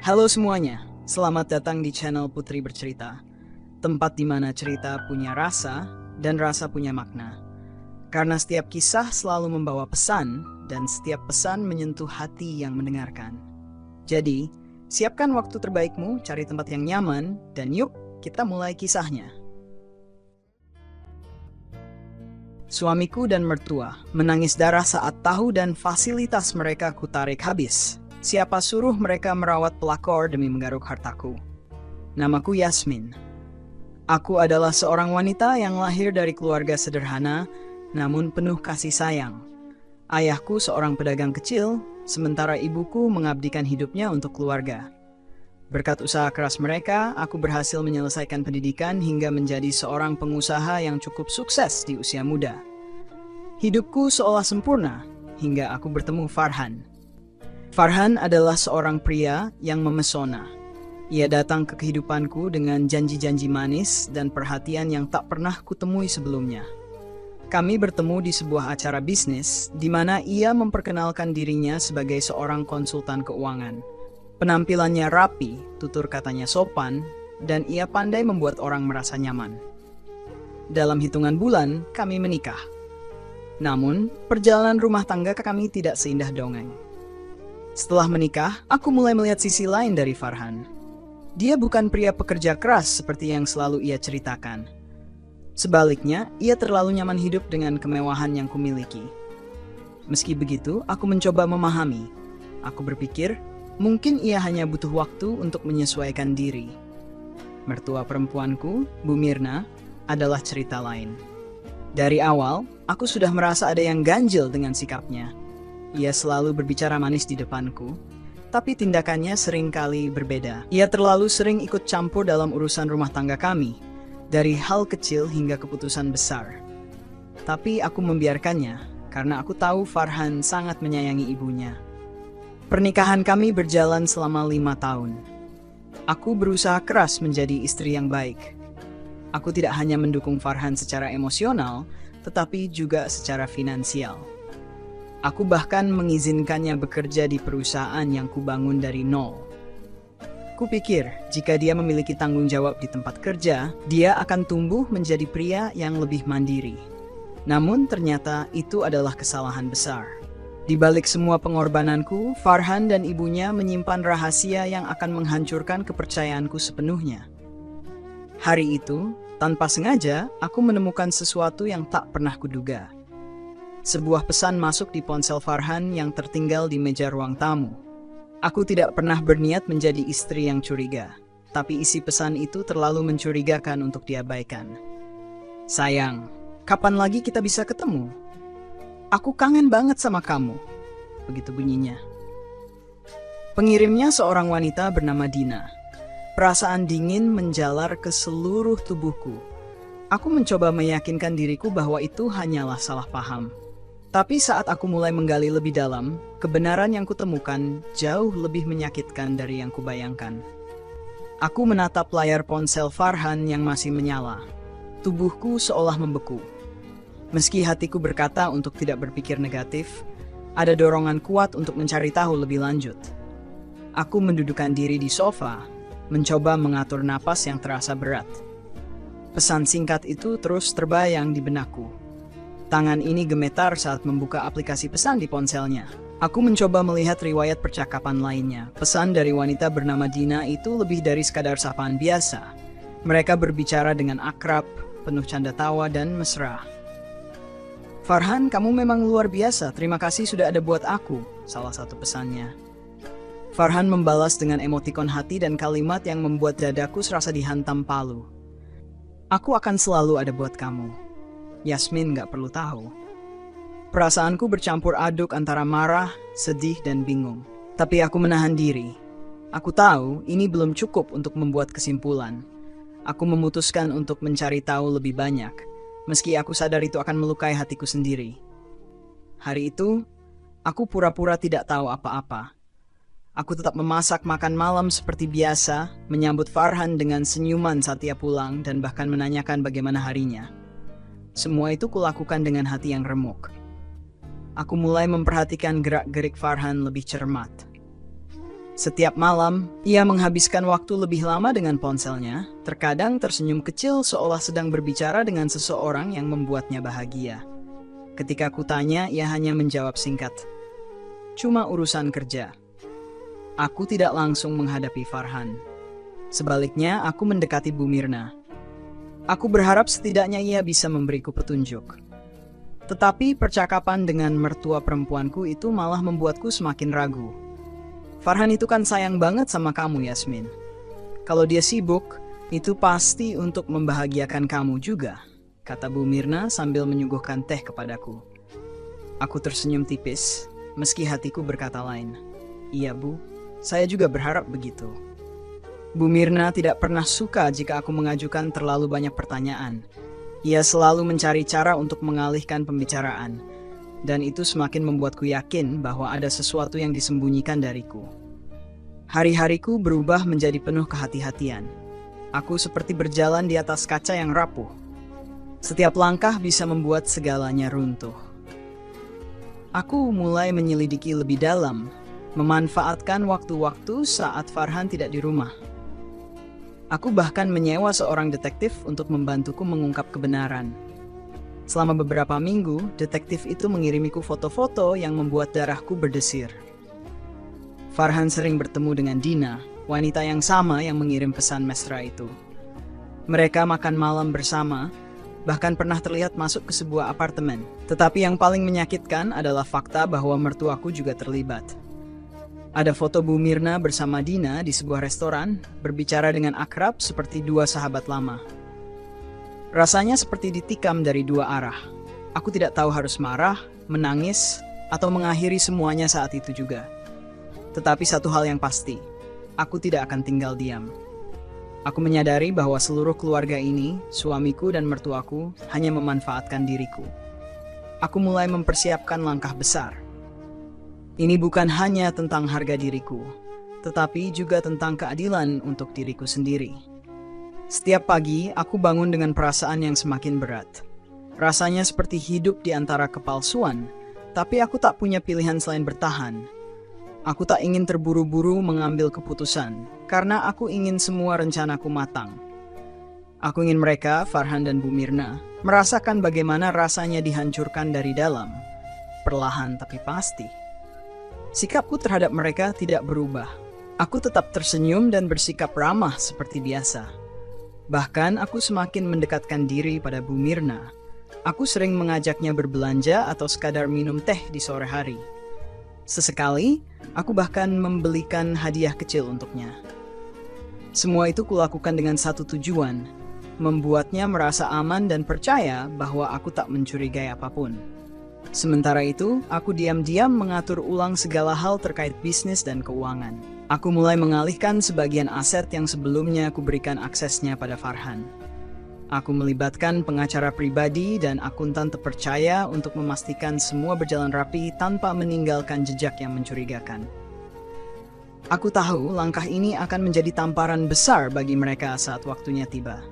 Halo semuanya, selamat datang di channel Putri Bercerita, tempat di mana cerita punya rasa dan rasa punya makna. Karena setiap kisah selalu membawa pesan dan setiap pesan menyentuh hati yang mendengarkan. Jadi, siapkan waktu terbaikmu, cari tempat yang nyaman, dan yuk kita mulai kisahnya. Suamiku dan mertua menangis darah saat tahu dan fasilitas mereka kutarik habis. Siapa suruh mereka merawat pelakor demi menggaruk hartaku? Namaku Yasmin. Aku adalah seorang wanita yang lahir dari keluarga sederhana, namun penuh kasih sayang. Ayahku seorang pedagang kecil, sementara ibuku mengabdikan hidupnya untuk keluarga. Berkat usaha keras mereka, aku berhasil menyelesaikan pendidikan hingga menjadi seorang pengusaha yang cukup sukses di usia muda. Hidupku seolah sempurna hingga aku bertemu Farhan. Farhan adalah seorang pria yang memesona. Ia datang ke kehidupanku dengan janji-janji manis dan perhatian yang tak pernah kutemui sebelumnya. Kami bertemu di sebuah acara bisnis di mana ia memperkenalkan dirinya sebagai seorang konsultan keuangan. Penampilannya rapi, tutur katanya sopan, dan ia pandai membuat orang merasa nyaman. Dalam hitungan bulan, kami menikah. Namun, perjalanan rumah tangga kami tidak seindah dongeng. Setelah menikah, aku mulai melihat sisi lain dari Farhan. Dia bukan pria pekerja keras seperti yang selalu ia ceritakan. Sebaliknya, ia terlalu nyaman hidup dengan kemewahan yang kumiliki. Meski begitu, aku mencoba memahami. Aku berpikir, mungkin ia hanya butuh waktu untuk menyesuaikan diri. Mertua perempuanku, Bu Mirna, adalah cerita lain. Dari awal, aku sudah merasa ada yang ganjil dengan sikapnya. Ia selalu berbicara manis di depanku, tapi tindakannya seringkali berbeda. Ia terlalu sering ikut campur dalam urusan rumah tangga kami, dari hal kecil hingga keputusan besar. Tapi aku membiarkannya, karena aku tahu Farhan sangat menyayangi ibunya. Pernikahan kami berjalan selama 5 tahun. Aku berusaha keras menjadi istri yang baik. Aku tidak hanya mendukung Farhan secara emosional, tetapi juga secara finansial. Aku bahkan mengizinkannya bekerja di perusahaan yang kubangun dari nol. Kupikir, jika dia memiliki tanggung jawab di tempat kerja, dia akan tumbuh menjadi pria yang lebih mandiri. Namun ternyata itu adalah kesalahan besar. Di balik semua pengorbananku, Farhan dan ibunya menyimpan rahasia yang akan menghancurkan kepercayaanku sepenuhnya. Hari itu, tanpa sengaja, aku menemukan sesuatu yang tak pernah kuduga. Sebuah pesan masuk di ponsel Farhan yang tertinggal di meja ruang tamu. Aku tidak pernah berniat menjadi istri yang curiga, tapi isi pesan itu terlalu mencurigakan untuk diabaikan. Sayang, kapan lagi kita bisa ketemu? Aku kangen banget sama kamu, begitu bunyinya. Pengirimnya seorang wanita bernama Dina. Perasaan dingin menjalar ke seluruh tubuhku. Aku mencoba meyakinkan diriku bahwa itu hanyalah salah paham. Tapi saat aku mulai menggali lebih dalam, kebenaran yang kutemukan jauh lebih menyakitkan dari yang kubayangkan. Aku menatap layar ponsel Farhan yang masih menyala. Tubuhku seolah membeku. Meski hatiku berkata untuk tidak berpikir negatif, ada dorongan kuat untuk mencari tahu lebih lanjut. Aku mendudukkan diri di sofa, mencoba mengatur napas yang terasa berat. Pesan singkat itu terus terbayang di benakku. Tangan ini gemetar saat membuka aplikasi pesan di ponselnya. Aku mencoba melihat riwayat percakapan lainnya. Pesan dari wanita bernama Dina itu lebih dari sekadar sapaan biasa. Mereka berbicara dengan akrab, penuh canda tawa dan mesra. Farhan, kamu memang luar biasa. Terima kasih sudah ada buat aku, salah satu pesannya. Farhan membalas dengan emotikon hati dan kalimat yang membuat dadaku serasa dihantam palu. Aku akan selalu ada buat kamu. Yasmin gak perlu tahu. Perasaanku bercampur aduk antara marah, sedih, dan bingung. Tapi aku menahan diri. Aku tahu ini belum cukup untuk membuat kesimpulan. Aku memutuskan untuk mencari tahu lebih banyak. Meski aku sadar itu akan melukai hatiku sendiri. Hari itu, aku pura-pura tidak tahu apa-apa. Aku tetap memasak makan malam seperti biasa, menyambut Farhan dengan senyuman saat ia pulang dan bahkan menanyakan bagaimana harinya. Semua itu kulakukan dengan hati yang remuk. Aku mulai memperhatikan gerak-gerik Farhan lebih cermat. Setiap malam, ia menghabiskan waktu lebih lama dengan ponselnya, terkadang tersenyum kecil seolah sedang berbicara dengan seseorang yang membuatnya bahagia. Ketika kutanya, ia hanya menjawab singkat, "Cuma urusan kerja." Aku tidak langsung menghadapi Farhan. Sebaliknya, aku mendekati Bu Mirna. Aku berharap setidaknya ia bisa memberiku petunjuk. Tetapi percakapan dengan mertua perempuanku itu malah membuatku semakin ragu. "Farhan itu kan sayang banget sama kamu, Yasmin. Kalau dia sibuk, itu pasti untuk membahagiakan kamu juga," kata Bu Mirna sambil menyuguhkan teh kepadaku. Aku tersenyum tipis, meski hatiku berkata lain. "Iya, Bu, saya juga berharap begitu." Bu Mirna tidak pernah suka jika aku mengajukan terlalu banyak pertanyaan. Ia selalu mencari cara untuk mengalihkan pembicaraan. Dan itu semakin membuatku yakin bahwa ada sesuatu yang disembunyikan dariku. Hari-hariku berubah menjadi penuh kehati-hatian. Aku seperti berjalan di atas kaca yang rapuh. Setiap langkah bisa membuat segalanya runtuh. Aku mulai menyelidiki lebih dalam, memanfaatkan waktu-waktu saat Farhan tidak di rumah. Aku bahkan menyewa seorang detektif untuk membantuku mengungkap kebenaran. Selama beberapa minggu, detektif itu mengirimiku foto-foto yang membuat darahku berdesir. Farhan sering bertemu dengan Dina, wanita yang sama yang mengirim pesan mesra itu. Mereka makan malam bersama, bahkan pernah terlihat masuk ke sebuah apartemen. Tetapi yang paling menyakitkan adalah fakta bahwa mertuaku juga terlibat. Ada foto Bu Mirna bersama Dina di sebuah restoran, berbicara dengan akrab seperti dua sahabat lama. Rasanya seperti ditikam dari dua arah. Aku tidak tahu harus marah, menangis, atau mengakhiri semuanya saat itu juga. Tetapi satu hal yang pasti, aku tidak akan tinggal diam. Aku menyadari bahwa seluruh keluarga ini, suamiku dan mertuaku, hanya memanfaatkan diriku. Aku mulai mempersiapkan langkah besar. Ini bukan hanya tentang harga diriku, tetapi juga tentang keadilan untuk diriku sendiri. Setiap pagi, aku bangun dengan perasaan yang semakin berat. Rasanya seperti hidup di antara kepalsuan, tapi aku tak punya pilihan selain bertahan. Aku tak ingin terburu-buru mengambil keputusan, karena aku ingin semua rencanaku matang. Aku ingin mereka, Farhan dan Bu Mirna, merasakan bagaimana rasanya dihancurkan dari dalam, perlahan tapi pasti. Sikapku terhadap mereka tidak berubah. Aku tetap tersenyum dan bersikap ramah seperti biasa. Bahkan aku semakin mendekatkan diri pada Bu Mirna. Aku sering mengajaknya berbelanja atau sekadar minum teh di sore hari. Sesekali, aku bahkan membelikan hadiah kecil untuknya. Semua itu kulakukan dengan satu tujuan, membuatnya merasa aman dan percaya bahwa aku tak mencurigai apapun. Sementara itu, aku diam-diam mengatur ulang segala hal terkait bisnis dan keuangan. Aku mulai mengalihkan sebagian aset yang sebelumnya aku berikan aksesnya pada Farhan. Aku melibatkan pengacara pribadi dan akuntan terpercaya untuk memastikan semua berjalan rapi tanpa meninggalkan jejak yang mencurigakan. Aku tahu langkah ini akan menjadi tamparan besar bagi mereka saat waktunya tiba.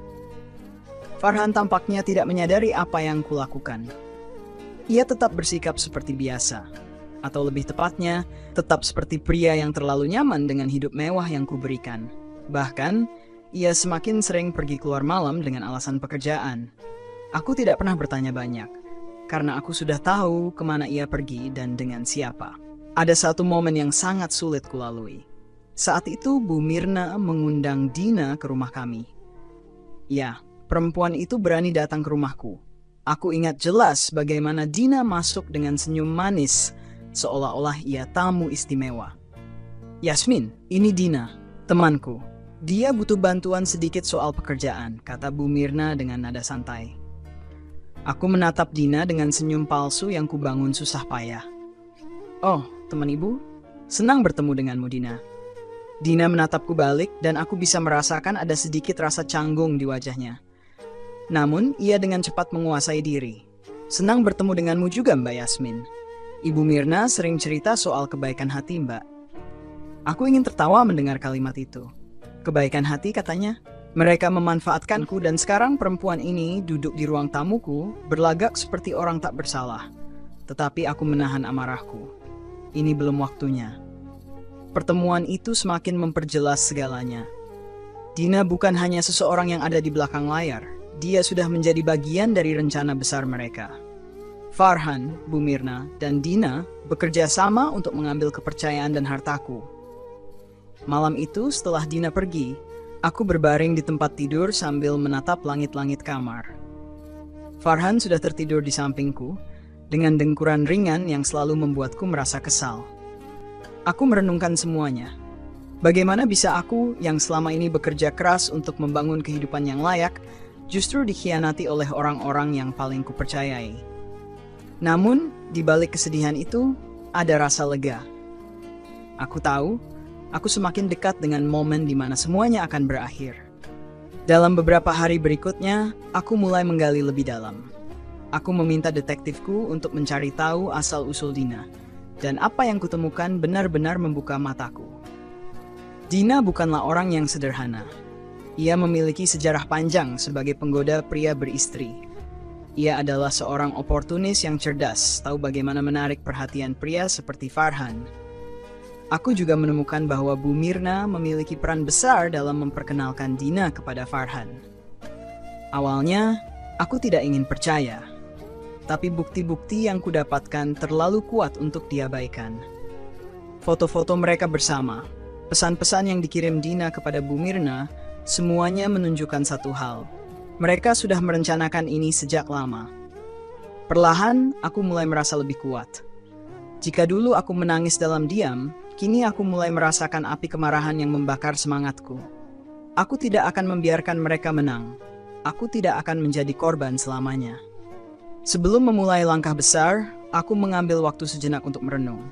Farhan tampaknya tidak menyadari apa yang kulakukan. Ia tetap bersikap seperti biasa. Atau lebih tepatnya, tetap seperti pria yang terlalu nyaman dengan hidup mewah yang kuberikan. Bahkan, ia semakin sering pergi keluar malam dengan alasan pekerjaan. Aku tidak pernah bertanya banyak, karena aku sudah tahu kemana ia pergi dan dengan siapa. Ada satu momen yang sangat sulit kulalui. Saat itu Bu Mirna mengundang Dina ke rumah kami. Ya, perempuan itu berani datang ke rumahku. Aku ingat jelas bagaimana Dina masuk dengan senyum manis, seolah-olah ia tamu istimewa. "Yasmin, ini Dina, temanku. Dia butuh bantuan sedikit soal pekerjaan," kata Bu Mirna dengan nada santai. Aku menatap Dina dengan senyum palsu yang kubangun susah payah. "Oh, teman ibu? Senang bertemu denganmu, Dina." Dina menatapku balik dan aku bisa merasakan ada sedikit rasa canggung di wajahnya. Namun, ia dengan cepat menguasai diri. "Senang bertemu denganmu juga, Mbak Yasmin. Ibu Mirna sering cerita soal kebaikan hati, Mbak." Aku ingin tertawa mendengar kalimat itu. Kebaikan hati katanya. Mereka memanfaatkanku dan sekarang perempuan ini duduk di ruang tamuku, berlagak seperti orang tak bersalah. Tetapi aku menahan amarahku. Ini belum waktunya. Pertemuan itu semakin memperjelas segalanya. Dina bukan hanya seseorang yang ada di belakang layar. Dia sudah menjadi bagian dari rencana besar mereka. Farhan, Bu Mirna, dan Dina bekerja sama untuk mengambil kepercayaan dan hartaku. Malam itu setelah Dina pergi, aku berbaring di tempat tidur sambil menatap langit-langit kamar. Farhan sudah tertidur di sampingku, dengan dengkuran ringan yang selalu membuatku merasa kesal. Aku merenungkan semuanya. Bagaimana bisa aku yang selama ini bekerja keras untuk membangun kehidupan yang layak, justru dikhianati oleh orang-orang yang paling kupercayai. Namun, di balik kesedihan itu, ada rasa lega. Aku tahu, aku semakin dekat dengan momen di mana semuanya akan berakhir. Dalam beberapa hari berikutnya, aku mulai menggali lebih dalam. Aku meminta detektifku untuk mencari tahu asal-usul Dina, dan apa yang kutemukan benar-benar membuka mataku. Dina bukanlah orang yang sederhana. Ia memiliki sejarah panjang sebagai penggoda pria beristri. Ia adalah seorang oportunis yang cerdas, tahu bagaimana menarik perhatian pria seperti Farhan. Aku juga menemukan bahwa Bu Mirna memiliki peran besar dalam memperkenalkan Dina kepada Farhan. Awalnya, aku tidak ingin percaya. Tapi bukti-bukti yang kudapatkan terlalu kuat untuk diabaikan. Foto-foto mereka bersama, pesan-pesan yang dikirim Dina kepada Bu Mirna, semuanya menunjukkan satu hal. Mereka sudah merencanakan ini sejak lama. Perlahan, aku mulai merasa lebih kuat. Jika dulu aku menangis dalam diam, kini aku mulai merasakan api kemarahan yang membakar semangatku. Aku tidak akan membiarkan mereka menang. Aku tidak akan menjadi korban selamanya. Sebelum memulai langkah besar, aku mengambil waktu sejenak untuk merenung.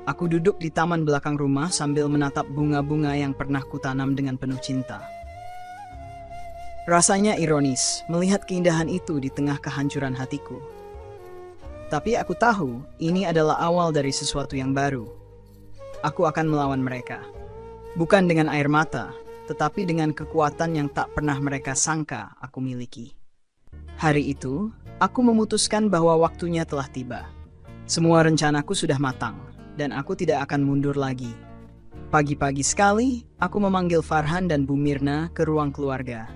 Aku duduk di taman belakang rumah sambil menatap bunga-bunga yang pernah kutanam dengan penuh cinta. Rasanya ironis melihat keindahan itu di tengah kehancuran hatiku. Tapi aku tahu ini adalah awal dari sesuatu yang baru. Aku akan melawan mereka. Bukan dengan air mata, tetapi dengan kekuatan yang tak pernah mereka sangka aku miliki. Hari itu, aku memutuskan bahwa waktunya telah tiba. Semua rencanaku sudah matang, dan aku tidak akan mundur lagi. Pagi-pagi sekali, aku memanggil Farhan dan Bu Mirna ke ruang keluarga.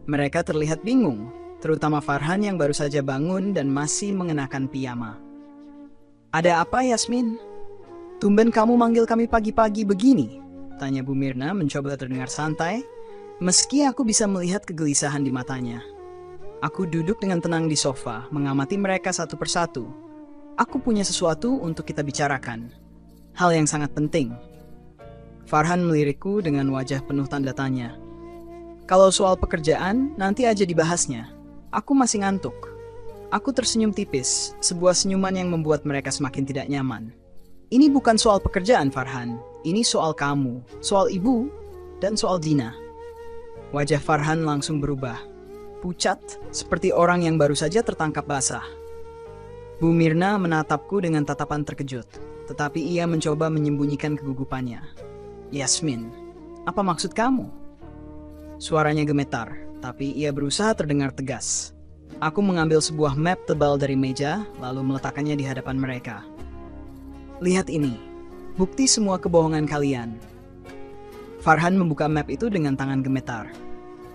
Mereka terlihat bingung, terutama Farhan yang baru saja bangun dan masih mengenakan piyama. "Ada apa, Yasmin? Tumben kamu manggil kami pagi-pagi begini?" tanya Bu Mirna mencoba terdengar santai, meski aku bisa melihat kegelisahan di matanya. Aku duduk dengan tenang di sofa, mengamati mereka satu persatu. Aku punya sesuatu untuk kita bicarakan. Hal yang sangat penting. Farhan melirikku dengan wajah penuh tanda tanya. Kalau soal pekerjaan, nanti aja dibahasnya. Aku masih ngantuk. Aku tersenyum tipis, sebuah senyuman yang membuat mereka semakin tidak nyaman. Ini bukan soal pekerjaan, Farhan. Ini soal kamu, soal ibu, dan soal Dina. Wajah Farhan langsung berubah. Pucat, seperti orang yang baru saja tertangkap basah. Bu Mirna menatapku dengan tatapan terkejut, tetapi ia mencoba menyembunyikan kegugupannya. "Yasmin, apa maksud kamu?" Suaranya gemetar, tapi ia berusaha terdengar tegas. Aku mengambil sebuah map tebal dari meja, lalu meletakkannya di hadapan mereka. "Lihat ini, bukti semua kebohongan kalian." Farhan membuka map itu dengan tangan gemetar.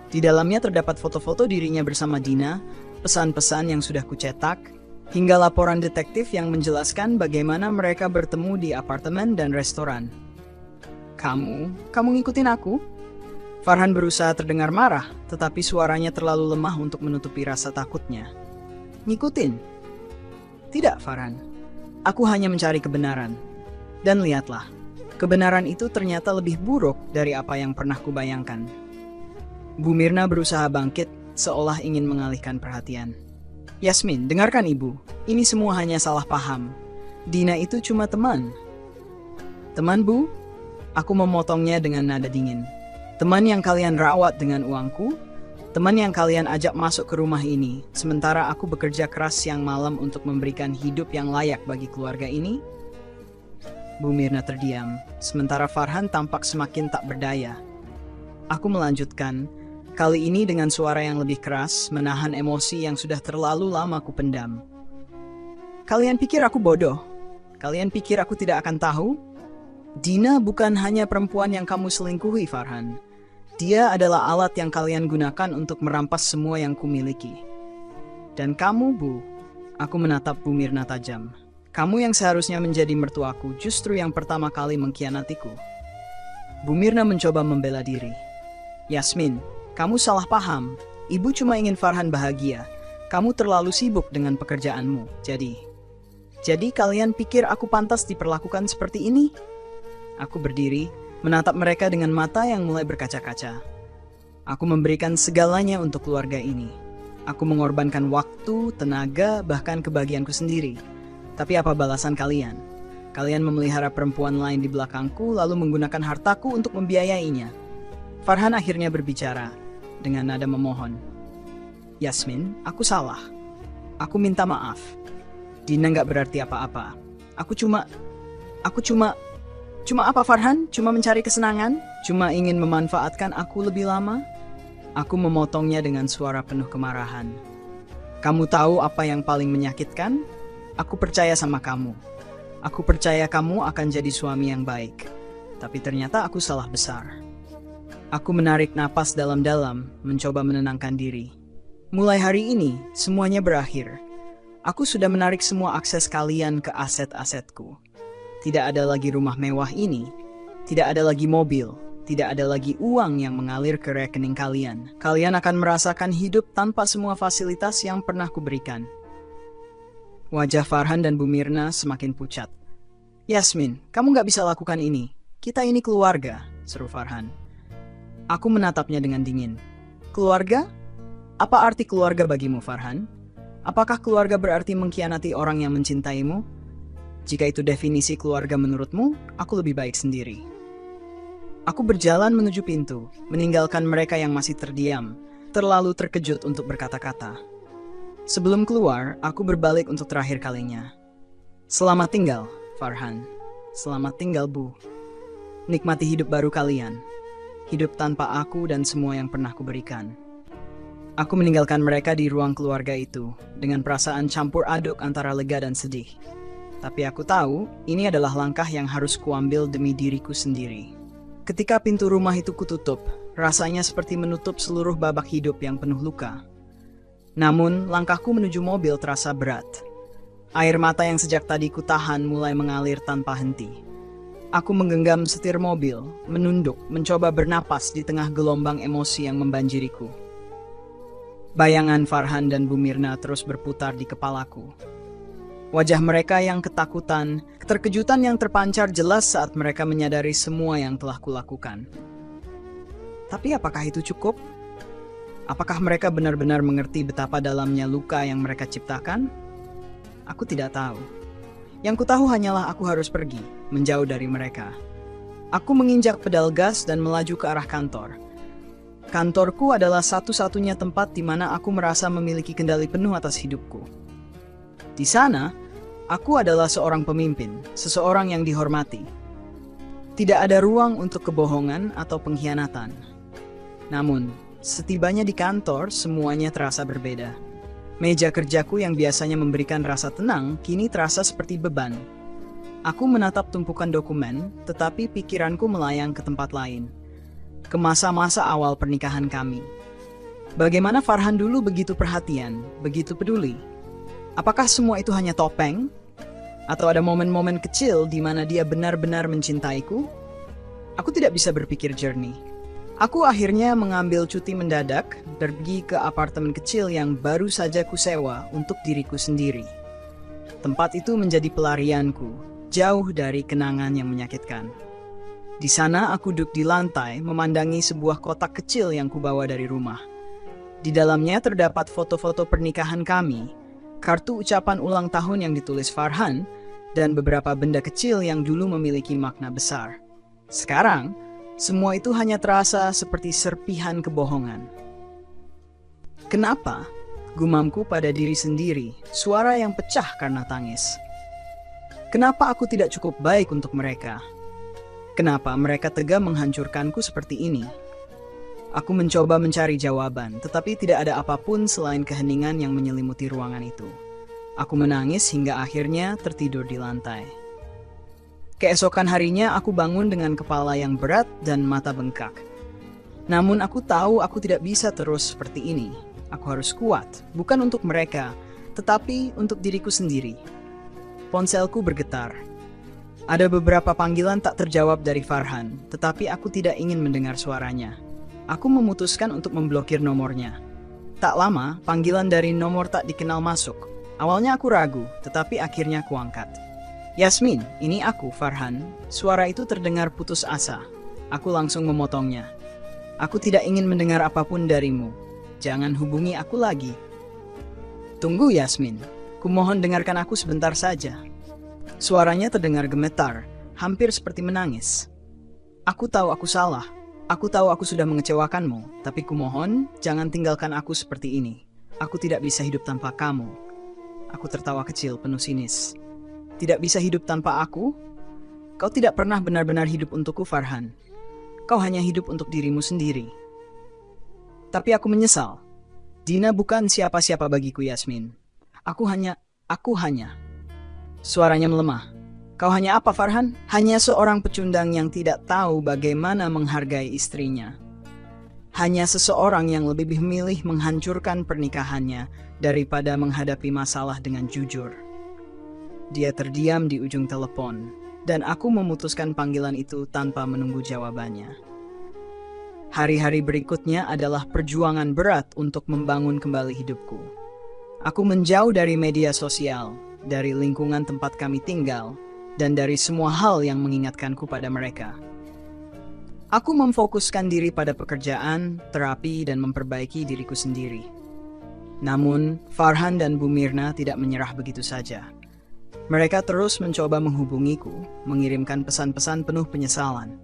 Di dalamnya terdapat foto-foto dirinya bersama Dina, pesan-pesan yang sudah kucetak, hingga laporan detektif yang menjelaskan bagaimana mereka bertemu di apartemen dan restoran. Kamu ngikutin aku?" Farhan berusaha terdengar marah, tetapi suaranya terlalu lemah untuk menutupi rasa takutnya. "Ngikutin?" "Tidak, Farhan. Aku hanya mencari kebenaran. Dan lihatlah, kebenaran itu ternyata lebih buruk dari apa yang pernah kubayangkan." Bu Mirna berusaha bangkit, seolah ingin mengalihkan perhatian. "Yasmin, dengarkan ibu. Ini semua hanya salah paham. Dina itu cuma teman." "Teman, Bu?" Aku memotongnya dengan nada dingin. "Teman yang kalian rawat dengan uangku? Teman yang kalian ajak masuk ke rumah ini, sementara aku bekerja keras siang malam untuk memberikan hidup yang layak bagi keluarga ini?" Bu Mirna terdiam, sementara Farhan tampak semakin tak berdaya. Aku melanjutkan, kali ini dengan suara yang lebih keras, menahan emosi yang sudah terlalu lama kupendam. "Kalian pikir aku bodoh? Kalian pikir aku tidak akan tahu? Dina bukan hanya perempuan yang kamu selingkuhi, Farhan. Dia adalah alat yang kalian gunakan untuk merampas semua yang kumiliki. Dan kamu, Bu, aku menatap Bu Mirna tajam. Kamu yang seharusnya menjadi mertuaku justru yang pertama kali mengkhianatiku. Bu Mirna mencoba membela diri. Yasmin, kamu salah paham. Ibu cuma ingin Farhan bahagia. Kamu terlalu sibuk dengan pekerjaanmu. Jadi kalian pikir aku pantas diperlakukan seperti ini? Aku berdiri, menatap mereka dengan mata yang mulai berkaca-kaca. Aku memberikan segalanya untuk keluarga ini. Aku mengorbankan waktu, tenaga, bahkan kebahagiaanku sendiri. Tapi apa balasan kalian? Kalian memelihara perempuan lain di belakangku lalu menggunakan hartaku untuk membiayainya. Farhan akhirnya berbicara dengan nada memohon. Yasmin, aku salah. Aku minta maaf. Dina nggak berarti apa-apa. Aku cuma apa, Farhan? Cuma mencari kesenangan? Cuma ingin memanfaatkan aku lebih lama? Aku memotongnya dengan suara penuh kemarahan. Kamu tahu apa yang paling menyakitkan? Aku percaya sama kamu. Aku percaya kamu akan jadi suami yang baik. Tapi ternyata aku salah besar. Aku menarik napas dalam-dalam, mencoba menenangkan diri. Mulai hari ini, semuanya berakhir. Aku sudah menarik semua akses kalian ke aset-asetku. Tidak ada lagi rumah mewah ini, tidak ada lagi mobil, tidak ada lagi uang yang mengalir ke rekening kalian. Kalian akan merasakan hidup tanpa semua fasilitas yang pernah kuberikan. Wajah Farhan dan Bu Mirna semakin pucat. Yasmin, kamu gak bisa lakukan ini. Kita ini keluarga, seru Farhan. Aku menatapnya dengan dingin. Keluarga? Apa arti keluarga bagimu, Farhan? Apakah keluarga berarti mengkhianati orang yang mencintaimu? Jika itu definisi keluarga menurutmu, aku lebih baik sendiri. Aku berjalan menuju pintu, meninggalkan mereka yang masih terdiam, terlalu terkejut untuk berkata-kata. Sebelum keluar, aku berbalik untuk terakhir kalinya. Selamat tinggal, Farhan. Selamat tinggal, Bu. Nikmati hidup baru kalian. Hidup tanpa aku dan semua yang pernah kuberikan. Aku meninggalkan mereka di ruang keluarga itu, dengan perasaan campur aduk antara lega dan sedih. Tapi aku tahu, ini adalah langkah yang harus kuambil demi diriku sendiri. Ketika pintu rumah itu kututup, rasanya seperti menutup seluruh babak hidup yang penuh luka. Namun, langkahku menuju mobil terasa berat. Air mata yang sejak tadi kutahan mulai mengalir tanpa henti. Aku menggenggam setir mobil, menunduk, mencoba bernapas di tengah gelombang emosi yang membanjiriku. Bayangan Farhan dan Bu Mirna terus berputar di kepalaku. Wajah mereka yang ketakutan, keterkejutan yang terpancar jelas saat mereka menyadari semua yang telah kulakukan. Tapi apakah itu cukup? Apakah mereka benar-benar mengerti betapa dalamnya luka yang mereka ciptakan? Aku tidak tahu. Yang kutahu hanyalah aku harus pergi, menjauh dari mereka. Aku menginjak pedal gas dan melaju ke arah kantor. Kantorku adalah satu-satunya tempat di mana aku merasa memiliki kendali penuh atas hidupku. Di sana, aku adalah seorang pemimpin, seseorang yang dihormati. Tidak ada ruang untuk kebohongan atau pengkhianatan. Namun, setibanya di kantor, semuanya terasa berbeda. Meja kerjaku yang biasanya memberikan rasa tenang, kini terasa seperti beban. Aku menatap tumpukan dokumen, tetapi pikiranku melayang ke tempat lain. Ke masa-masa awal pernikahan kami. Bagaimana Farhan dulu begitu perhatian, begitu peduli. Apakah semua itu hanya topeng? Atau ada momen-momen kecil di mana dia benar-benar mencintaiku? Aku tidak bisa berpikir jernih. Aku akhirnya mengambil cuti mendadak dan pergi ke apartemen kecil yang baru saja kusewa untuk diriku sendiri. Tempat itu menjadi pelarianku, jauh dari kenangan yang menyakitkan. Di sana aku duduk di lantai memandangi sebuah kotak kecil yang kubawa dari rumah. Di dalamnya terdapat foto-foto pernikahan kami, kartu ucapan ulang tahun yang ditulis Farhan, dan beberapa benda kecil yang dulu memiliki makna besar. Sekarang, semua itu hanya terasa seperti serpihan kebohongan. Kenapa? Gumamku pada diri sendiri, suara yang pecah karena tangis. Kenapa aku tidak cukup baik untuk mereka? Kenapa mereka tega menghancurkanku seperti ini? Aku mencoba mencari jawaban, tetapi tidak ada apapun selain keheningan yang menyelimuti ruangan itu. Aku menangis hingga akhirnya tertidur di lantai. Keesokan harinya aku bangun dengan kepala yang berat dan mata bengkak. Namun aku tahu aku tidak bisa terus seperti ini. Aku harus kuat, bukan untuk mereka, tetapi untuk diriku sendiri. Ponselku bergetar. Ada beberapa panggilan tak terjawab dari Farhan, tetapi aku tidak ingin mendengar suaranya. Aku memutuskan untuk memblokir nomornya. Tak lama, panggilan dari nomor tak dikenal masuk. Awalnya aku ragu, tetapi akhirnya aku angkat. Yasmin, ini aku, Farhan. Suara itu terdengar putus asa. Aku langsung memotongnya. Aku tidak ingin mendengar apapun darimu. Jangan hubungi aku lagi. Tunggu, Yasmin. Kumohon dengarkan aku sebentar saja. Suaranya terdengar gemetar, hampir seperti menangis. Aku tahu aku salah. Aku tahu aku sudah mengecewakanmu, tapi kumohon jangan tinggalkan aku seperti ini. Aku tidak bisa hidup tanpa kamu. Aku tertawa kecil penuh sinis. Tidak bisa hidup tanpa aku? Kau tidak pernah benar-benar hidup untukku, Farhan. Kau hanya hidup untuk dirimu sendiri. Tapi aku menyesal. Dina bukan siapa-siapa bagiku, Yasmin. Aku hanya. Suaranya melemah. Kau hanya apa, Farhan? Hanya seorang pecundang yang tidak tahu bagaimana menghargai istrinya. Hanya seseorang yang lebih memilih menghancurkan pernikahannya daripada menghadapi masalah dengan jujur. Dia terdiam di ujung telepon, dan aku memutuskan panggilan itu tanpa menunggu jawabannya. Hari-hari berikutnya adalah perjuangan berat untuk membangun kembali hidupku. Aku menjauh dari media sosial, dari lingkungan tempat kami tinggal, dan dari semua hal yang mengingatkanku pada mereka. Aku memfokuskan diri pada pekerjaan, terapi, dan memperbaiki diriku sendiri. Namun, Farhan dan Bu Mirna tidak menyerah begitu saja. Mereka terus mencoba menghubungiku, mengirimkan pesan-pesan penuh penyesalan.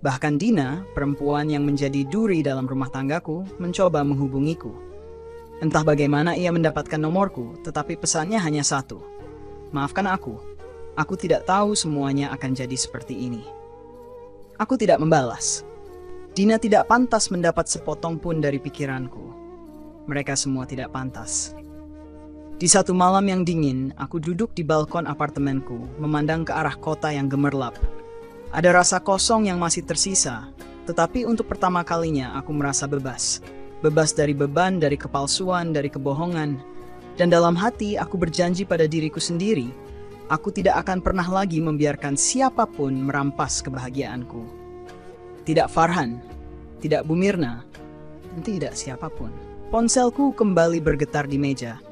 Bahkan Dina, perempuan yang menjadi duri dalam rumah tanggaku, mencoba menghubungiku. Entah bagaimana ia mendapatkan nomorku, tetapi pesannya hanya satu. Maafkan aku. Aku tidak tahu semuanya akan jadi seperti ini. Aku tidak membalas. Dina tidak pantas mendapat sepotong pun dari pikiranku. Mereka semua tidak pantas. Di satu malam yang dingin, aku duduk di balkon apartemenku, memandang ke arah kota yang gemerlap. Ada rasa kosong yang masih tersisa, tetapi untuk pertama kalinya aku merasa bebas. Bebas dari beban, dari kepalsuan, dari kebohongan. Dan dalam hati aku berjanji pada diriku sendiri, aku tidak akan pernah lagi membiarkan siapapun merampas kebahagiaanku. Tidak Farhan, tidak Bu Mirna, tidak siapapun. Ponselku kembali bergetar di meja.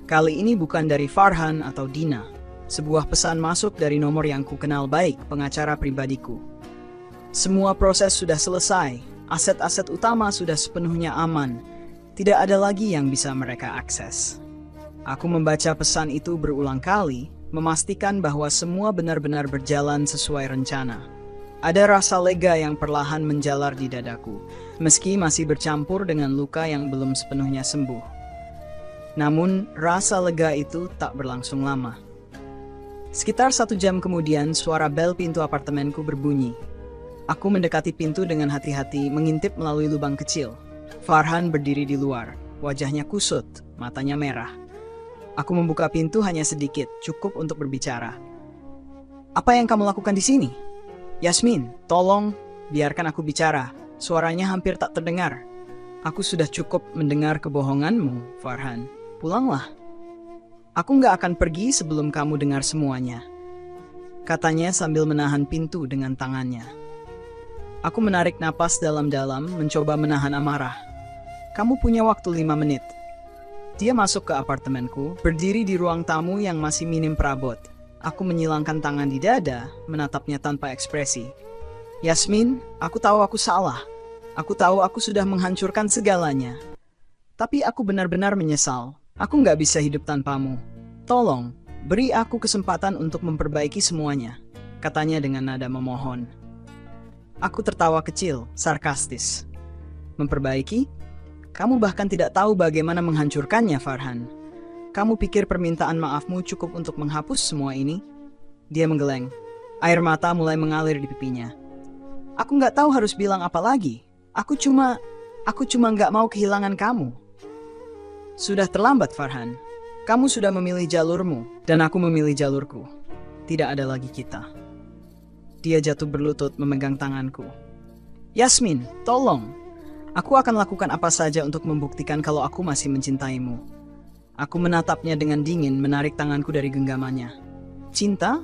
Kali ini bukan dari Farhan atau Dina. Sebuah pesan masuk dari nomor yang ku kenal baik, pengacara pribadiku. Semua proses sudah selesai, aset-aset utama sudah sepenuhnya aman. Tidak ada lagi yang bisa mereka akses. Aku membaca pesan itu berulang kali, memastikan bahwa semua benar-benar berjalan sesuai rencana. Ada rasa lega yang perlahan menjalar di dadaku, meski masih bercampur dengan luka yang belum sepenuhnya sembuh. Namun, rasa lega itu tak berlangsung lama. Sekitar 1 jam kemudian, suara bel pintu apartemenku berbunyi. Aku mendekati pintu dengan hati-hati, mengintip melalui lubang kecil. Farhan berdiri di luar, wajahnya kusut, matanya merah. Aku membuka pintu hanya sedikit, cukup untuk berbicara. Apa yang kamu lakukan di sini? Yasmin, tolong, biarkan aku bicara. Suaranya hampir tak terdengar. Aku sudah cukup mendengar kebohonganmu, Farhan. Pulanglah. Aku nggak akan pergi sebelum kamu dengar semuanya. Katanya sambil menahan pintu dengan tangannya. Aku menarik napas dalam-dalam, mencoba menahan amarah. Kamu punya waktu 5 menit. Dia masuk ke apartemenku, berdiri di ruang tamu yang masih minim perabot. Aku menyilangkan tangan di dada, menatapnya tanpa ekspresi. Yasmin, aku tahu aku salah. Aku tahu aku sudah menghancurkan segalanya. Tapi aku benar-benar menyesal. Aku nggak bisa hidup tanpamu. Tolong, beri aku kesempatan untuk memperbaiki semuanya, katanya dengan nada memohon. Aku tertawa kecil, sarkastis. Memperbaiki? Kamu bahkan tidak tahu bagaimana menghancurkannya, Farhan. Kamu pikir permintaan maafmu cukup untuk menghapus semua ini? Dia menggeleng. Air mata mulai mengalir di pipinya. Aku nggak tahu harus bilang apa lagi. Aku cuma nggak mau kehilangan kamu. Sudah terlambat, Farhan. Kamu sudah memilih jalurmu, dan aku memilih jalurku. Tidak ada lagi kita. Dia jatuh berlutut memegang tanganku. Yasmin, tolong. Aku akan lakukan apa saja untuk membuktikan kalau aku masih mencintaimu. Aku menatapnya dengan dingin, menarik tanganku dari genggamannya. Cinta?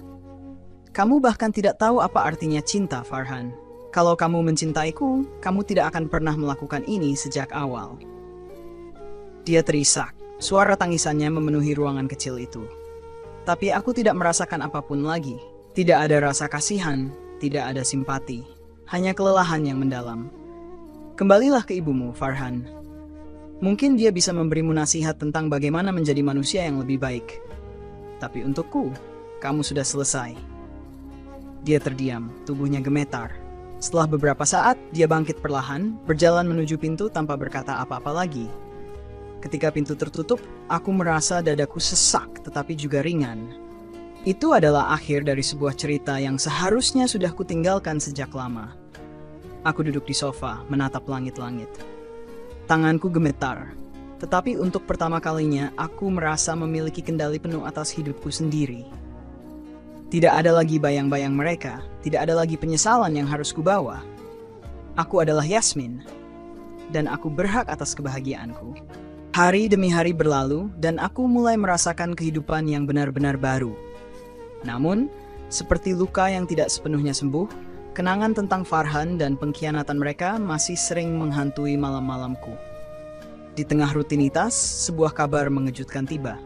Kamu bahkan tidak tahu apa artinya cinta, Farhan. Kalau kamu mencintaiku, kamu tidak akan pernah melakukan ini sejak awal. Dia terisak. Suara tangisannya memenuhi ruangan kecil itu. Tapi aku tidak merasakan apapun lagi. Tidak ada rasa kasihan, tidak ada simpati. Hanya kelelahan yang mendalam. Kembalilah ke ibumu, Farhan. Mungkin dia bisa memberimu nasihat tentang bagaimana menjadi manusia yang lebih baik. Tapi untukku, kamu sudah selesai. Dia terdiam, tubuhnya gemetar. Setelah beberapa saat, dia bangkit perlahan, berjalan menuju pintu tanpa berkata apa-apa lagi. Ketika pintu tertutup, aku merasa dadaku sesak tetapi juga ringan. Itu adalah akhir dari sebuah cerita yang seharusnya sudah kutinggalkan sejak lama. Aku duduk di sofa, menatap langit-langit. Tanganku gemetar, tetapi untuk pertama kalinya aku merasa memiliki kendali penuh atas hidupku sendiri. Tidak ada lagi bayang-bayang mereka, tidak ada lagi penyesalan yang harus kubawa. Aku adalah Yasmin, dan aku berhak atas kebahagiaanku. Hari demi hari berlalu, dan aku mulai merasakan kehidupan yang benar-benar baru. Namun, seperti luka yang tidak sepenuhnya sembuh, kenangan tentang Farhan dan pengkhianatan mereka masih sering menghantui malam-malamku. Di tengah rutinitas, sebuah kabar mengejutkan tiba.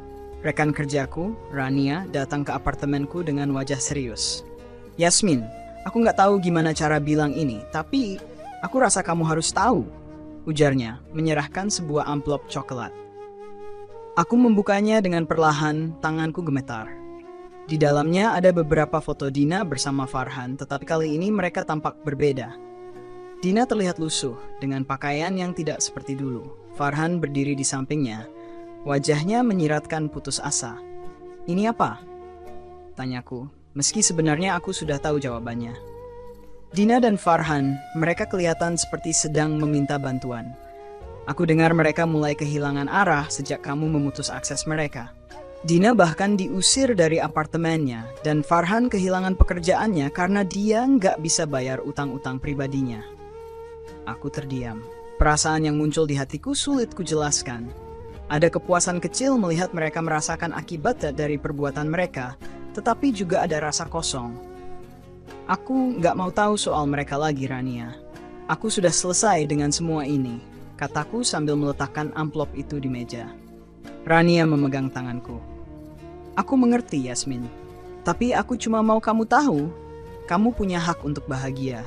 Rekan kerjaku, Rania, datang ke apartemenku dengan wajah serius. Yasmin, aku nggak tahu gimana cara bilang ini, tapi aku rasa kamu harus tahu, ujarnya, menyerahkan sebuah amplop coklat. Aku membukanya dengan perlahan, tanganku gemetar. Di dalamnya ada beberapa foto Dina bersama Farhan, tetapi kali ini mereka tampak berbeda. Dina terlihat lusuh, dengan pakaian yang tidak seperti dulu. Farhan berdiri di sampingnya, wajahnya menyiratkan putus asa. Ini apa? Tanyaku, meski sebenarnya aku sudah tahu jawabannya. Dina dan Farhan, mereka kelihatan seperti sedang meminta bantuan. Aku dengar mereka mulai kehilangan arah sejak kamu memutus akses mereka. Dina bahkan diusir dari apartemennya, dan Farhan kehilangan pekerjaannya karena dia nggak bisa bayar utang-utang pribadinya. Aku terdiam. Perasaan yang muncul di hatiku sulit kujelaskan. Ada kepuasan kecil melihat mereka merasakan akibat dari perbuatan mereka, tetapi juga ada rasa kosong. Aku nggak mau tahu soal mereka lagi, Rania. Aku sudah selesai dengan semua ini, kataku sambil meletakkan amplop itu di meja. Rania memegang tanganku. Aku mengerti, Yasmin. Tapi aku cuma mau kamu tahu, kamu punya hak untuk bahagia.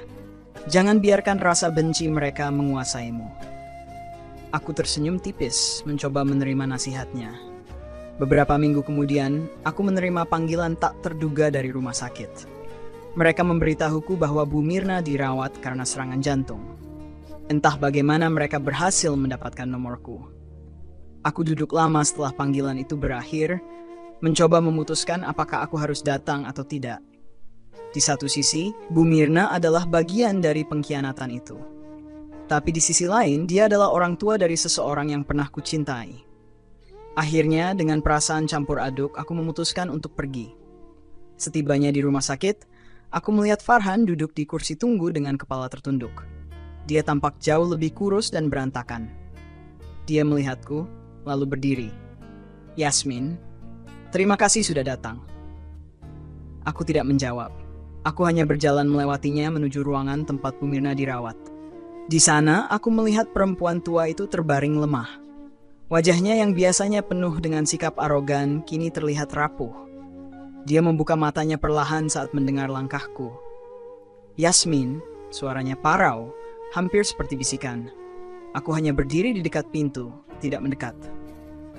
Jangan biarkan rasa benci mereka menguasaimu. Aku tersenyum tipis, mencoba menerima nasihatnya. Beberapa minggu kemudian, aku menerima panggilan tak terduga dari rumah sakit. Mereka memberitahuku bahwa Bu Mirna dirawat karena serangan jantung. Entah bagaimana mereka berhasil mendapatkan nomorku. Aku duduk lama setelah panggilan itu berakhir, mencoba memutuskan apakah aku harus datang atau tidak. Di satu sisi, Bu Mirna adalah bagian dari pengkhianatan itu. Tapi di sisi lain, dia adalah orang tua dari seseorang yang pernah kucintai. Akhirnya, dengan perasaan campur aduk, aku memutuskan untuk pergi. Setibanya di rumah sakit, aku melihat Farhan duduk di kursi tunggu dengan kepala tertunduk. Dia tampak jauh lebih kurus dan berantakan. Dia melihatku, lalu berdiri. Yasmin, terima kasih sudah datang. Aku tidak menjawab. Aku hanya berjalan melewatinya menuju ruangan tempat Bu Mirna dirawat. Di sana, aku melihat perempuan tua itu terbaring lemah. Wajahnya yang biasanya penuh dengan sikap arogan, kini terlihat rapuh. Dia membuka matanya perlahan saat mendengar langkahku. Yasmin, suaranya parau, hampir seperti bisikan. Aku hanya berdiri di dekat pintu, tidak mendekat.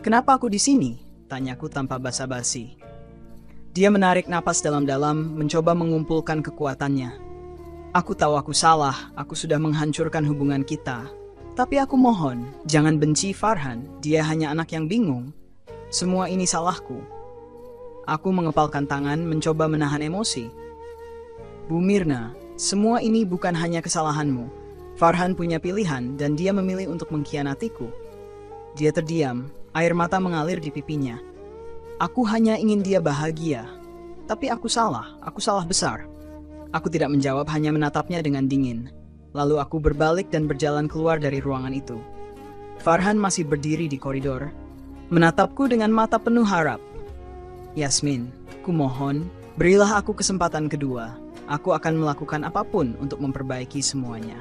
Kenapa aku di sini? Tanyaku tanpa basa-basi. Dia menarik napas dalam-dalam, mencoba mengumpulkan kekuatannya. Aku tahu aku salah, aku sudah menghancurkan hubungan kita. Tapi aku mohon, jangan benci Farhan, dia hanya anak yang bingung. Semua ini salahku. Aku mengepalkan tangan, mencoba menahan emosi. Bu Mirna, semua ini bukan hanya kesalahanmu. Farhan punya pilihan dan dia memilih untuk mengkhianatiku. Dia terdiam, air mata mengalir di pipinya. Aku hanya ingin dia bahagia. Tapi aku salah besar. Aku tidak menjawab, hanya menatapnya dengan dingin. Lalu aku berbalik dan berjalan keluar dari ruangan itu. Farhan masih berdiri di koridor, menatapku dengan mata penuh harap. Yasmin, kumohon, berilah aku kesempatan kedua. Aku akan melakukan apapun untuk memperbaiki semuanya.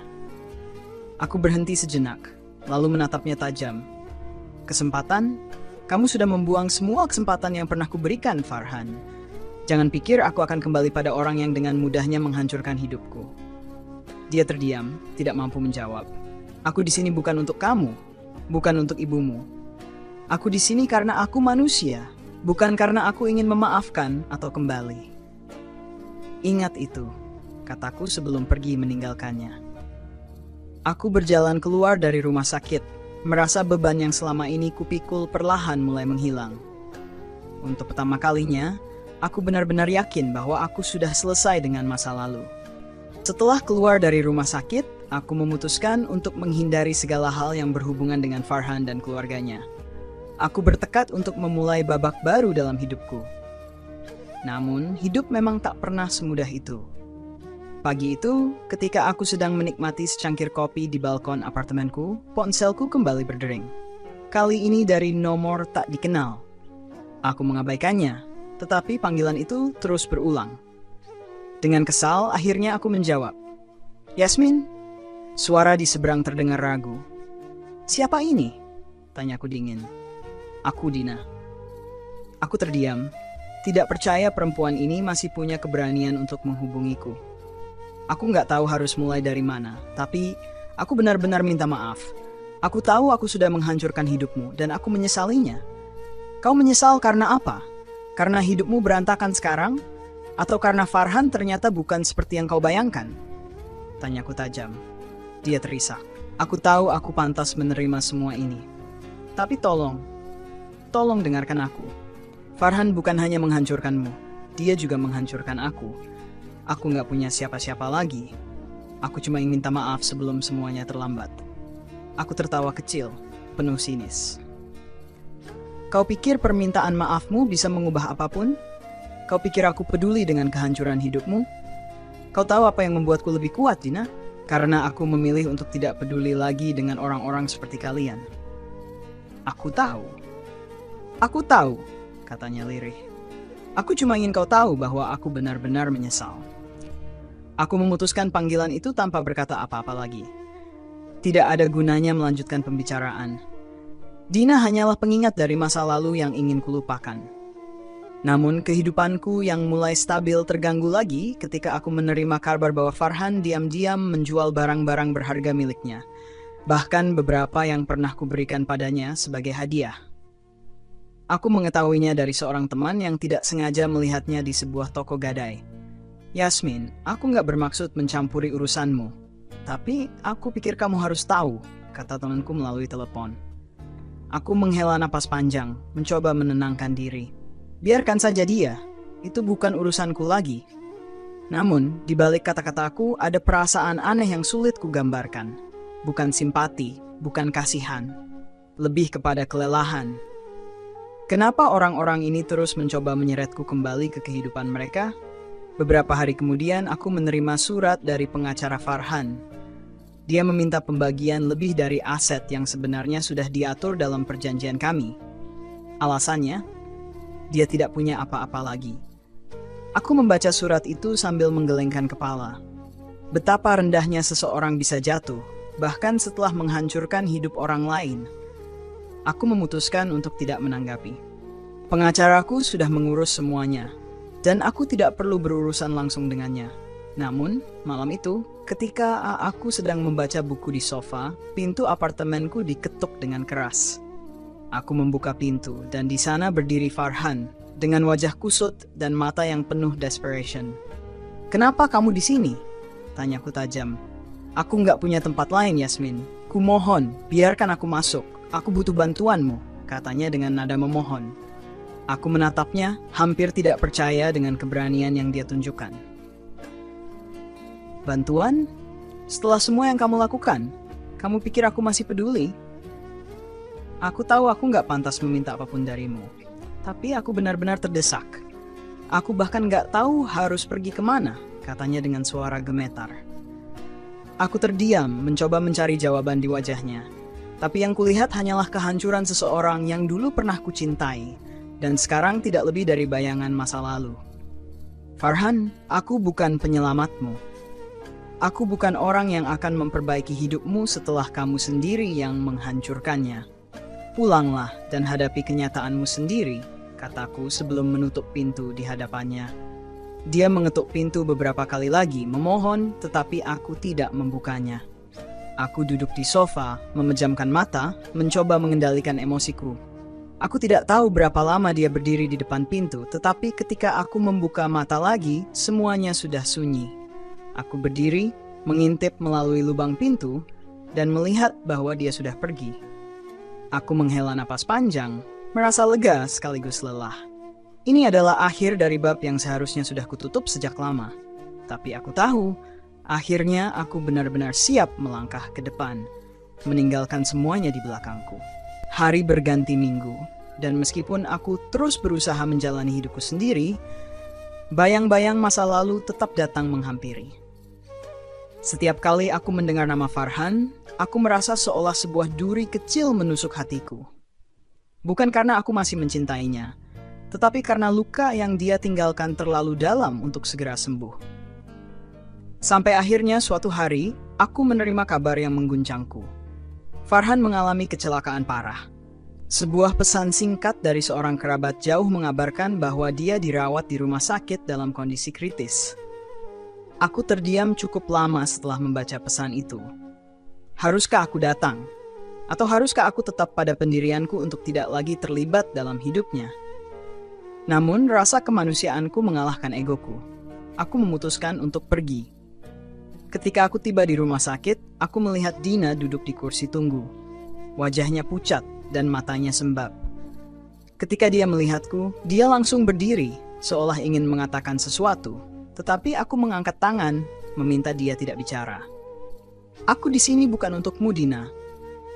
Aku berhenti sejenak, lalu menatapnya tajam. Kesempatan? Kamu sudah membuang semua kesempatan yang pernah kuberikan, Farhan. Jangan pikir aku akan kembali pada orang yang dengan mudahnya menghancurkan hidupku. Dia terdiam, tidak mampu menjawab. Aku di sini bukan untuk kamu, bukan untuk ibumu. Aku di sini karena aku manusia, bukan karena aku ingin memaafkan atau kembali. Ingat itu, kataku sebelum pergi meninggalkannya. Aku berjalan keluar dari rumah sakit, merasa beban yang selama ini kupikul perlahan mulai menghilang. Untuk pertama kalinya, aku benar-benar yakin bahwa aku sudah selesai dengan masa lalu. Setelah keluar dari rumah sakit, aku memutuskan untuk menghindari segala hal yang berhubungan dengan Farhan dan keluarganya. Aku bertekad untuk memulai babak baru dalam hidupku. Namun, hidup memang tak pernah semudah itu. Pagi itu, ketika aku sedang menikmati secangkir kopi di balkon apartemenku, ponselku kembali berdering. Kali ini dari nomor tak dikenal. Aku mengabaikannya, tetapi panggilan itu terus berulang. Dengan kesal, akhirnya aku menjawab. Yasmin, suara di seberang terdengar ragu. Siapa ini? Tanyaku dingin. Aku Dina. Aku terdiam, tidak percaya perempuan ini masih punya keberanian untuk menghubungiku. Aku nggak tahu harus mulai dari mana, tapi aku benar-benar minta maaf. Aku tahu aku sudah menghancurkan hidupmu dan aku menyesalinya. Kau menyesal karena apa? Karena hidupmu berantakan sekarang? Atau karena Farhan ternyata bukan seperti yang kau bayangkan? Tanyaku tajam. Dia terisak. Aku tahu aku pantas menerima semua ini. Tapi tolong dengarkan aku. Farhan bukan hanya menghancurkanmu, dia juga menghancurkan aku. Aku nggak punya siapa-siapa lagi. Aku cuma ingin minta maaf sebelum semuanya terlambat. Aku tertawa kecil, penuh sinis. Kau pikir permintaan maafmu bisa mengubah apapun? Kau pikir aku peduli dengan kehancuran hidupmu? Kau tahu apa yang membuatku lebih kuat, Dina? Karena aku memilih untuk tidak peduli lagi dengan orang-orang seperti kalian. Aku tahu, katanya lirih. Aku cuma ingin kau tahu bahwa aku benar-benar menyesal. Aku memutuskan panggilan itu tanpa berkata apa-apa lagi. Tidak ada gunanya melanjutkan pembicaraan. Dina hanyalah pengingat dari masa lalu yang ingin kulupakan. Namun kehidupanku yang mulai stabil terganggu lagi ketika aku menerima kabar bahwa Farhan diam-diam menjual barang-barang berharga miliknya. Bahkan beberapa yang pernah kuberikan padanya sebagai hadiah. Aku mengetahuinya dari seorang teman yang tidak sengaja melihatnya di sebuah toko gadai. Yasmin, aku nggak bermaksud mencampuri urusanmu. Tapi aku pikir kamu harus tahu, kata temanku melalui telepon. Aku menghela napas panjang, mencoba menenangkan diri. Biarkan saja dia, itu bukan urusanku lagi. Namun, di balik kata-kataku ada perasaan aneh yang sulit kugambarkan. Bukan simpati, bukan kasihan. Lebih kepada kelelahan. Kenapa orang-orang ini terus mencoba menyeretku kembali ke kehidupan mereka? Beberapa hari kemudian aku menerima surat dari pengacara Farhan. Dia meminta pembagian lebih dari aset yang sebenarnya sudah diatur dalam perjanjian kami. Alasannya, dia tidak punya apa-apa lagi. Aku membaca surat itu sambil menggelengkan kepala. Betapa rendahnya seseorang bisa jatuh, bahkan setelah menghancurkan hidup orang lain. Aku memutuskan untuk tidak menanggapi. Pengacaraku sudah mengurus semuanya. Dan aku tidak perlu berurusan langsung dengannya. Namun, malam itu, ketika aku sedang membaca buku di sofa, pintu apartemenku diketuk dengan keras. Aku membuka pintu, dan di sana berdiri Farhan, dengan wajah kusut dan mata yang penuh desperation. Kenapa kamu di sini? Tanyaku tajam. Aku nggak punya tempat lain, Yasmin. Kumohon, biarkan aku masuk. Aku butuh bantuanmu, katanya dengan nada memohon. Aku menatapnya, hampir tidak percaya dengan keberanian yang dia tunjukkan. Bantuan? Setelah semua yang kamu lakukan, kamu pikir aku masih peduli? Aku tahu aku nggak pantas meminta apapun darimu, tapi aku benar-benar terdesak. Aku bahkan nggak tahu harus pergi kemana, katanya dengan suara gemetar. Aku terdiam, mencoba mencari jawaban di wajahnya. Tapi yang kulihat hanyalah kehancuran seseorang yang dulu pernah kucintai, dan sekarang tidak lebih dari bayangan masa lalu. Farhan, aku bukan penyelamatmu. Aku bukan orang yang akan memperbaiki hidupmu setelah kamu sendiri yang menghancurkannya. Pulanglah dan hadapi kenyataanmu sendiri, kataku sebelum menutup pintu di hadapannya. Dia mengetuk pintu beberapa kali lagi, memohon, tetapi aku tidak membukanya. Aku duduk di sofa, memejamkan mata, mencoba mengendalikan emosiku. Aku tidak tahu berapa lama dia berdiri di depan pintu, tetapi ketika aku membuka mata lagi, semuanya sudah sunyi. Aku berdiri, mengintip melalui lubang pintu, dan melihat bahwa dia sudah pergi. Aku menghela napas panjang, merasa lega sekaligus lelah. Ini adalah akhir dari bab yang seharusnya sudah kututup sejak lama. Tapi aku tahu, akhirnya aku benar-benar siap melangkah ke depan, meninggalkan semuanya di belakangku. Hari berganti minggu, dan meskipun aku terus berusaha menjalani hidupku sendiri, bayang-bayang masa lalu tetap datang menghampiri. Setiap kali aku mendengar nama Farhan, aku merasa seolah sebuah duri kecil menusuk hatiku. Bukan karena aku masih mencintainya, tetapi karena luka yang dia tinggalkan terlalu dalam untuk segera sembuh. Sampai akhirnya suatu hari, aku menerima kabar yang mengguncangku. Farhan mengalami kecelakaan parah. Sebuah pesan singkat dari seorang kerabat jauh mengabarkan bahwa dia dirawat di rumah sakit dalam kondisi kritis. Aku terdiam cukup lama setelah membaca pesan itu. Haruskah aku datang? Atau haruskah aku tetap pada pendirianku untuk tidak lagi terlibat dalam hidupnya? Namun rasa kemanusiaanku mengalahkan egoku. Aku memutuskan untuk pergi. Ketika aku tiba di rumah sakit, aku melihat Dina duduk di kursi tunggu. Wajahnya pucat dan matanya sembab. Ketika dia melihatku, dia langsung berdiri, seolah ingin mengatakan sesuatu. Tetapi aku mengangkat tangan, meminta dia tidak bicara. Aku di sini bukan untukmu, Dina.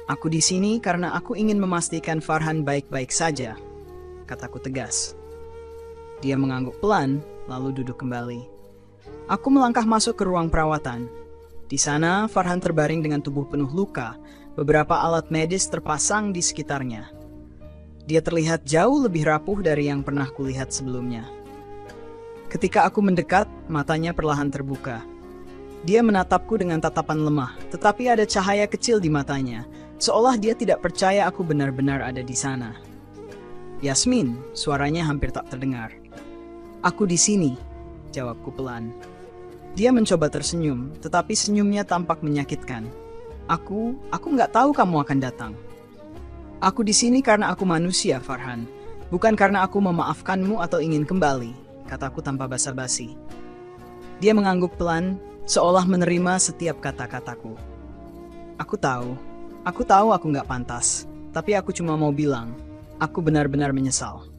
Aku di sini karena aku ingin memastikan Farhan baik-baik saja, kataku tegas. Dia mengangguk pelan, lalu duduk kembali. Aku melangkah masuk ke ruang perawatan. Di sana, Farhan terbaring dengan tubuh penuh luka, beberapa alat medis terpasang di sekitarnya. Dia terlihat jauh lebih rapuh dari yang pernah kulihat sebelumnya. Ketika aku mendekat, matanya perlahan terbuka. Dia menatapku dengan tatapan lemah, tetapi ada cahaya kecil di matanya, seolah dia tidak percaya aku benar-benar ada di sana. Yasmin, suaranya hampir tak terdengar. Aku di sini, jawabku pelan. Dia mencoba tersenyum, tetapi senyumnya tampak menyakitkan. Aku nggak tahu kamu akan datang. Aku di sini karena aku manusia, Farhan. Bukan karena aku memaafkanmu atau ingin kembali, kataku tanpa basa-basi. Dia mengangguk pelan, seolah menerima setiap kata-kataku. Aku tahu aku nggak pantas, tapi aku cuma mau bilang, aku benar-benar menyesal.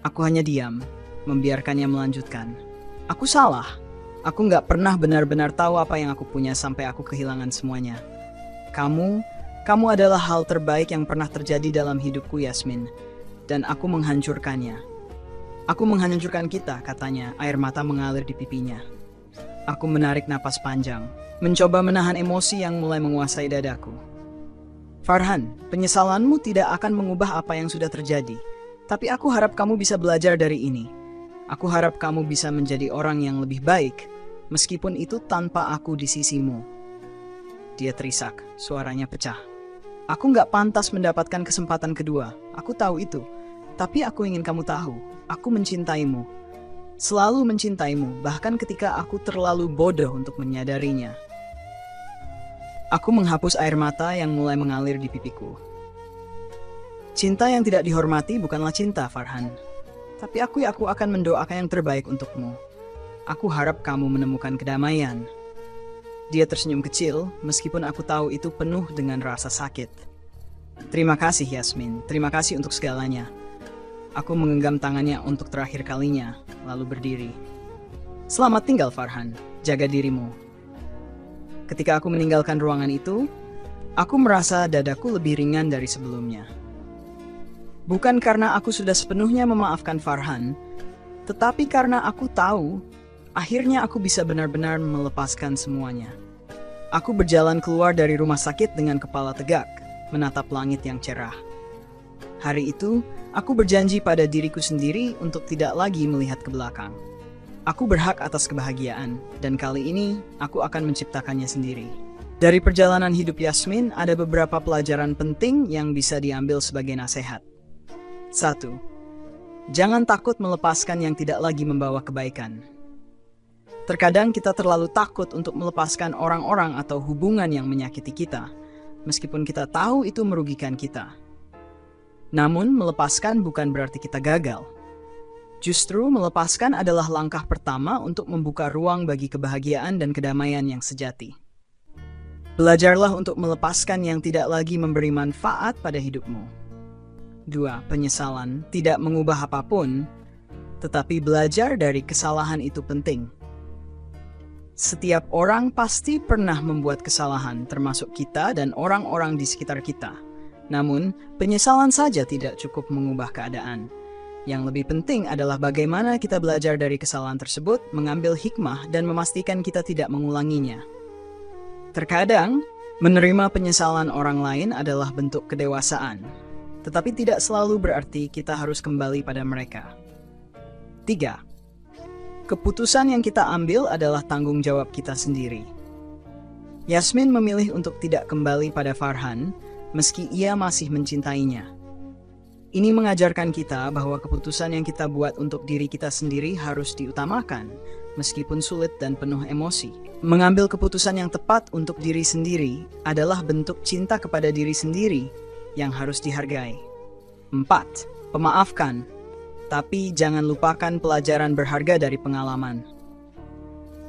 Aku hanya diam, membiarkannya melanjutkan. Aku salah. Aku nggak pernah benar-benar tahu apa yang aku punya sampai aku kehilangan semuanya. Kamu adalah hal terbaik yang pernah terjadi dalam hidupku, Yasmin. Dan aku menghancurkannya. Aku menghancurkan kita, katanya, air mata mengalir di pipinya. Aku menarik napas panjang, mencoba menahan emosi yang mulai menguasai dadaku. Farhan, penyesalanmu tidak akan mengubah apa yang sudah terjadi. Tapi aku harap kamu bisa belajar dari ini. Aku harap kamu bisa menjadi orang yang lebih baik, meskipun itu tanpa aku di sisimu. Dia terisak, suaranya pecah. Aku nggak pantas mendapatkan kesempatan kedua, aku tahu itu. Tapi aku ingin kamu tahu, aku mencintaimu. Selalu mencintaimu, bahkan ketika aku terlalu bodoh untuk menyadarinya. Aku menghapus air mata yang mulai mengalir di pipiku. Cinta yang tidak dihormati bukanlah cinta, Farhan. Tapi aku akan mendoakan yang terbaik untukmu. Aku harap kamu menemukan kedamaian. Dia tersenyum kecil, meskipun aku tahu itu penuh dengan rasa sakit. Terima kasih, Yasmin. Terima kasih untuk segalanya. Aku menggenggam tangannya untuk terakhir kalinya, lalu berdiri. Selamat tinggal, Farhan. Jaga dirimu. Ketika aku meninggalkan ruangan itu, aku merasa dadaku lebih ringan dari sebelumnya. Bukan karena aku sudah sepenuhnya memaafkan Farhan, tetapi karena aku tahu Akhirnya aku bisa benar-benar melepaskan semuanya. Aku berjalan keluar dari rumah sakit dengan kepala tegak, menatap langit yang cerah. Hari itu, aku berjanji pada diriku sendiri untuk tidak lagi melihat ke belakang. Aku berhak atas kebahagiaan, dan kali ini aku akan menciptakannya sendiri. Dari perjalanan hidup Yasmin, ada beberapa pelajaran penting yang bisa diambil sebagai nasihat. 1. Jangan takut melepaskan yang tidak lagi membawa kebaikan. Terkadang kita terlalu takut untuk melepaskan orang-orang atau hubungan yang menyakiti kita, meskipun kita tahu itu merugikan kita. Namun, melepaskan bukan berarti kita gagal. Justru, melepaskan adalah langkah pertama untuk membuka ruang bagi kebahagiaan dan kedamaian yang sejati. Belajarlah untuk melepaskan yang tidak lagi memberi manfaat pada hidupmu. 2. Penyesalan tidak mengubah apapun, tetapi belajar dari kesalahan itu penting. Setiap orang pasti pernah membuat kesalahan, termasuk kita dan orang-orang di sekitar kita. Namun, penyesalan saja tidak cukup mengubah keadaan. Yang lebih penting adalah bagaimana kita belajar dari kesalahan tersebut, mengambil hikmah, dan memastikan kita tidak mengulanginya. Terkadang, menerima penyesalan orang lain adalah bentuk kedewasaan, tetapi tidak selalu berarti kita harus kembali pada mereka. 3. Keputusan yang kita ambil adalah tanggung jawab kita sendiri. Yasmin memilih untuk tidak kembali pada Farhan, meski ia masih mencintainya. Ini mengajarkan kita bahwa keputusan yang kita buat untuk diri kita sendiri harus diutamakan, meskipun sulit dan penuh emosi. Mengambil keputusan yang tepat untuk diri sendiri adalah bentuk cinta kepada diri sendiri yang harus dihargai. 4. Pemaafkan. Tapi jangan lupakan pelajaran berharga dari pengalaman.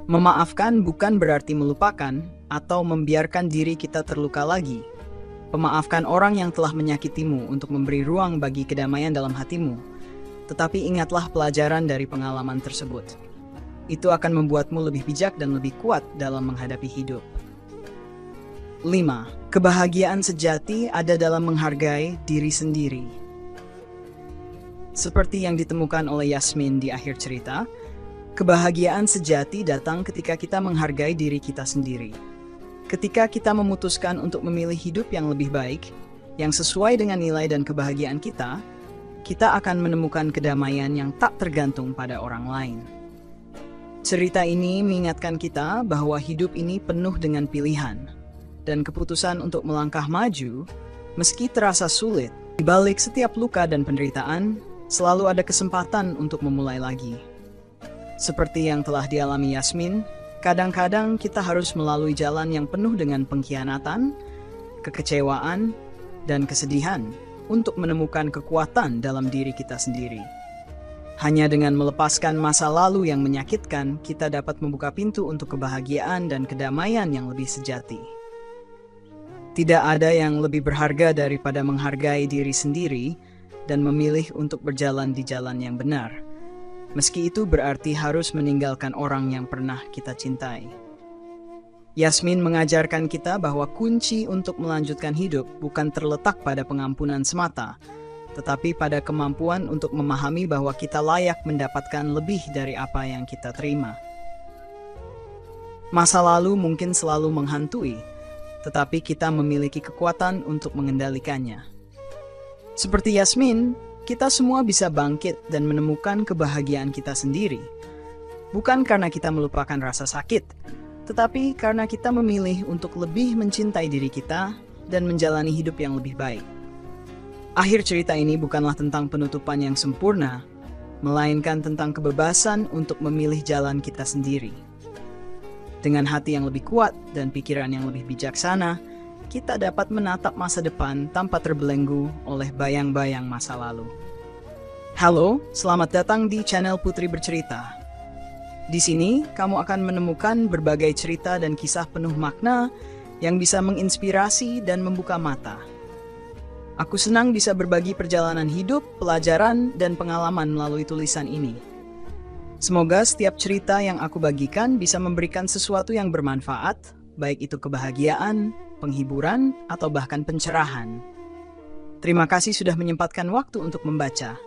Memaafkan bukan berarti melupakan atau membiarkan diri kita terluka lagi. Pemaafkan orang yang telah menyakitimu untuk memberi ruang bagi kedamaian dalam hatimu. Tetapi ingatlah pelajaran dari pengalaman tersebut. Itu akan membuatmu lebih bijak dan lebih kuat dalam menghadapi hidup. 5. Kebahagiaan sejati ada dalam menghargai diri sendiri. Seperti yang ditemukan oleh Yasmin di akhir cerita, kebahagiaan sejati datang ketika kita menghargai diri kita sendiri. Ketika kita memutuskan untuk memilih hidup yang lebih baik, yang sesuai dengan nilai dan kebahagiaan kita, kita akan menemukan kedamaian yang tak tergantung pada orang lain. Cerita ini mengingatkan kita bahwa hidup ini penuh dengan pilihan, dan keputusan untuk melangkah maju, meski terasa sulit, di balik setiap luka dan penderitaan, selalu ada kesempatan untuk memulai lagi. Seperti yang telah dialami Yasmin, kadang-kadang kita harus melalui jalan yang penuh dengan pengkhianatan, kekecewaan, dan kesedihan untuk menemukan kekuatan dalam diri kita sendiri. Hanya dengan melepaskan masa lalu yang menyakitkan, kita dapat membuka pintu untuk kebahagiaan dan kedamaian yang lebih sejati. Tidak ada yang lebih berharga daripada menghargai diri sendiri dan memilih untuk berjalan di jalan yang benar, meski itu berarti harus meninggalkan orang yang pernah kita cintai. Yasmin mengajarkan kita bahwa kunci untuk melanjutkan hidup bukan terletak pada pengampunan semata, tetapi pada kemampuan untuk memahami bahwa kita layak mendapatkan lebih dari apa yang kita terima. Masa lalu mungkin selalu menghantui, tetapi kita memiliki kekuatan untuk mengendalikannya. Seperti Yasmin, kita semua bisa bangkit dan menemukan kebahagiaan kita sendiri. Bukan karena kita melupakan rasa sakit, tetapi karena kita memilih untuk lebih mencintai diri kita dan menjalani hidup yang lebih baik. Akhir cerita ini bukanlah tentang penutupan yang sempurna, melainkan tentang kebebasan untuk memilih jalan kita sendiri. Dengan hati yang lebih kuat dan pikiran yang lebih bijaksana, kita dapat menatap masa depan tanpa terbelenggu oleh bayang-bayang masa lalu. Halo, selamat datang di channel Putri Bercerita. Di sini, kamu akan menemukan berbagai cerita dan kisah penuh makna yang bisa menginspirasi dan membuka mata. Aku senang bisa berbagi perjalanan hidup, pelajaran, dan pengalaman melalui tulisan ini. Semoga setiap cerita yang aku bagikan bisa memberikan sesuatu yang bermanfaat, baik itu kebahagiaan, penghiburan, atau bahkan pencerahan. Terima kasih sudah menyempatkan waktu untuk membaca.